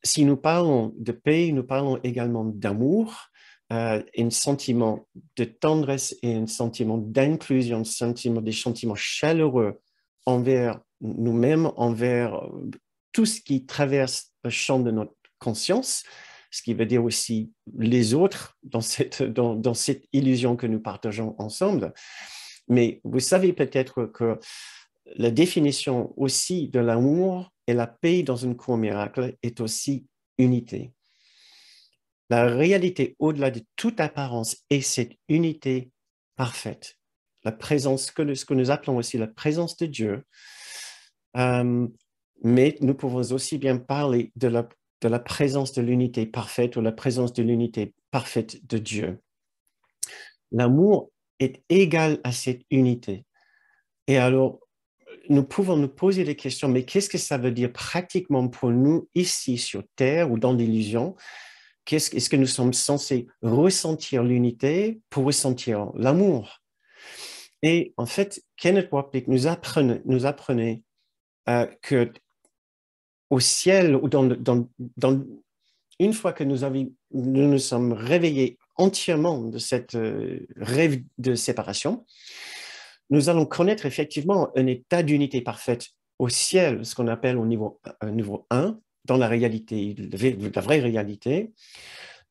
si nous parlons de paix, nous parlons également d'amour, un sentiment de tendresse et un sentiment d'inclusion, des sentiments chaleureux envers nous-mêmes, envers tout ce qui traverse le champ de notre conscience, ce qui veut dire aussi les autres dans cette illusion que nous partageons ensemble. Mais vous savez peut-être que la définition aussi de l'amour et la paix dans une cour miracle est aussi unité. La réalité au-delà de toute apparence est cette unité parfaite. La présence, ce que nous appelons aussi la présence de Dieu. Mais nous pouvons aussi bien parler de la présence de l'unité parfaite ou la présence de l'unité parfaite de Dieu. L'amour est égal à cette unité. Et alors, nous pouvons nous poser des questions, mais qu'est-ce que ça veut dire pratiquement pour nous ici sur Terre ou dans l'illusion? Est-ce que nous sommes censés ressentir l'unité pour ressentir l'amour? Et en fait, Kenneth Wapnick nous apprenait que au ciel, ou une fois que nous sommes réveillés entièrement de cette rêve de séparation, nous allons connaître effectivement un état d'unité parfaite au ciel, ce qu'on appelle au niveau 1, dans la réalité, la vraie réalité.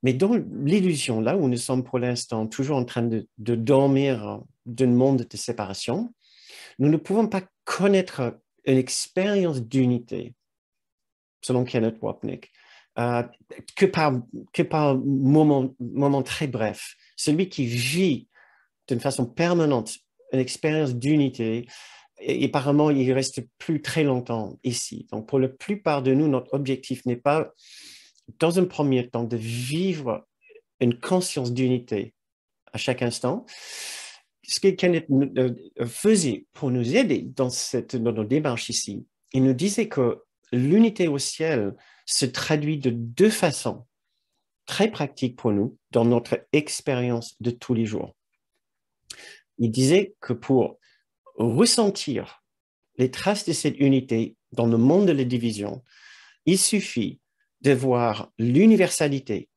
Mais dans l'illusion, là où nous sommes pour l'instant toujours en train de dormir d'un monde de séparation, nous ne pouvons pas connaître une expérience d'unité, selon Kenneth Wapnick, que par moment très bref. Celui qui vit d'une façon permanente une expérience d'unité, et apparemment, il ne reste plus très longtemps ici. Donc, pour la plupart de nous, notre objectif n'est pas, dans un premier temps, de vivre une conscience d'unité à chaque instant. Ce que Kenneth faisait pour nous aider dans nos démarches ici, il nous disait que l'unité au ciel se traduit de deux façons très pratiques pour nous dans notre expérience de tous les jours. Il disait que pour ressentir les traces de cette unité dans le monde de la division, il suffit de voir l'universalité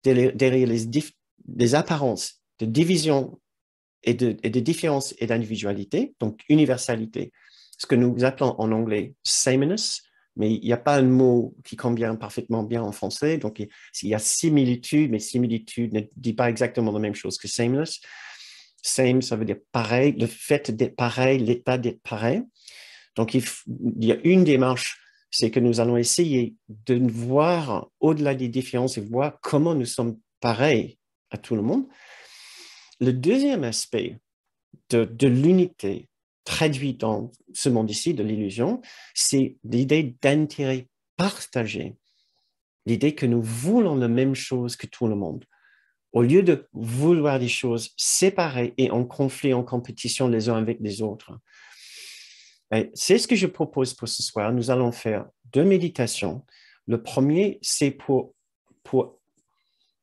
derrière les apparences de division et de différence et d'individualité, donc universalité, ce que nous appelons en anglais sameness, mais il n'y a pas un mot qui convient parfaitement bien en français, donc il y a similitude, mais similitude ne dit pas exactement la même chose que sameness. Same, ça veut dire pareil, le fait d'être pareil, l'état d'être pareil. Donc, il y a une démarche, c'est que nous allons essayer de voir au-delà des différences et voir comment nous sommes pareils à tout le monde. Le deuxième aspect de l'unité traduit dans ce monde ici, de l'illusion, c'est l'idée d'intérêt partagé, l'idée que nous voulons la même chose que tout le monde. Au lieu de vouloir des choses séparées et en conflit, en compétition les uns avec les autres. C'est ce que je propose pour ce soir. Nous allons faire deux méditations. Le premier, c'est pour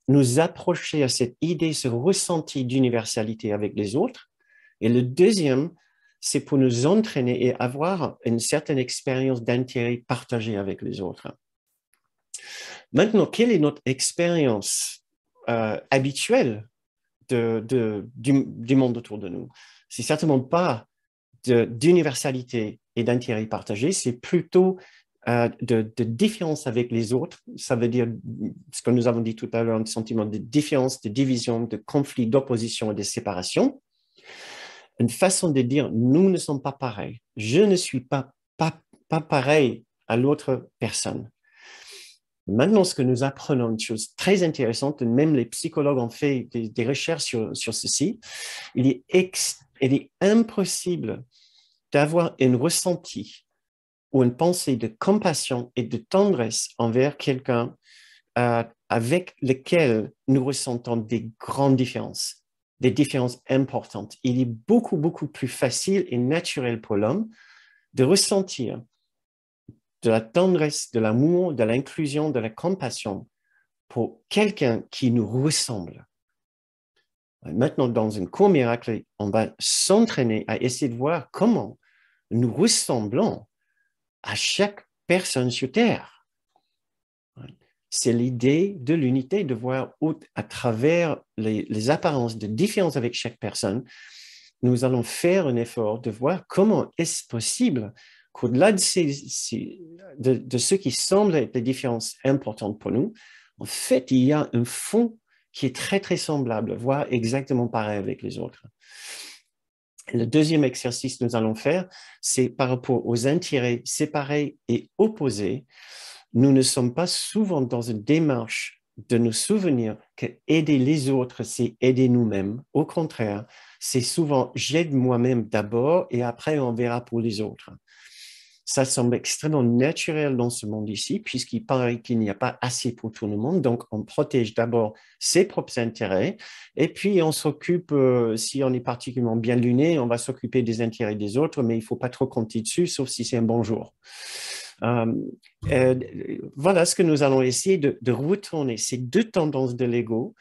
nous approcher à cette idée, ce ressenti d'universalité avec les autres. Et le deuxième, c'est pour nous entraîner et avoir une certaine expérience d'intérêt partagé avec les autres. Maintenant, quelle est notre expérience habituelle du monde autour de nous? C'est certainement pas d'universalité et d'intérêt partagé, c'est plutôt de différence avec les autres. Ça veut dire ce que nous avons dit tout à l'heure, un sentiment de différence, de division, de conflit, d'opposition et de séparation. Une façon de dire nous ne sommes pas pareils. Je ne suis pas pareil à l'autre personne. Maintenant, ce que nous apprenons, une chose très intéressante, même les psychologues ont fait des recherches sur ceci, il est impossible d'avoir un ressenti ou une pensée de compassion et de tendresse envers quelqu'un avec lequel nous ressentons des grandes différences, des différences importantes. Il est beaucoup, beaucoup plus facile et naturel pour l'homme de ressentir de la tendresse, de l'amour, de l'inclusion, de la compassion pour quelqu'un qui nous ressemble. Maintenant, dans une cour miracle, on va s'entraîner à essayer de voir comment nous ressemblons à chaque personne sur Terre. C'est l'idée de l'unité, de voir à travers les apparences de différence avec chaque personne. Nous allons faire un effort de voir comment est-ce possible qu'au-delà de ce qui semble être des différences importantes pour nous, en fait, il y a un fond qui est très, très semblable, voire exactement pareil avec les autres. Le deuxième exercice que nous allons faire, c'est par rapport aux intérêts séparés et opposés. Nous ne sommes pas souvent dans une démarche de nous souvenir que aider les autres, c'est aider nous-mêmes. Au contraire, c'est souvent j'aide moi-même d'abord et après on verra pour les autres. Ça semble extrêmement naturel dans ce monde ici, puisqu'il paraît qu'il n'y a pas assez pour tout le monde. Donc, on protège d'abord ses propres intérêts et puis on s'occupe, si on est particulièrement bien luné, on va s'occuper des intérêts des autres, mais il ne faut pas trop compter dessus, sauf si c'est un bon jour. Voilà ce que nous allons essayer de retourner, ces deux tendances de l'ego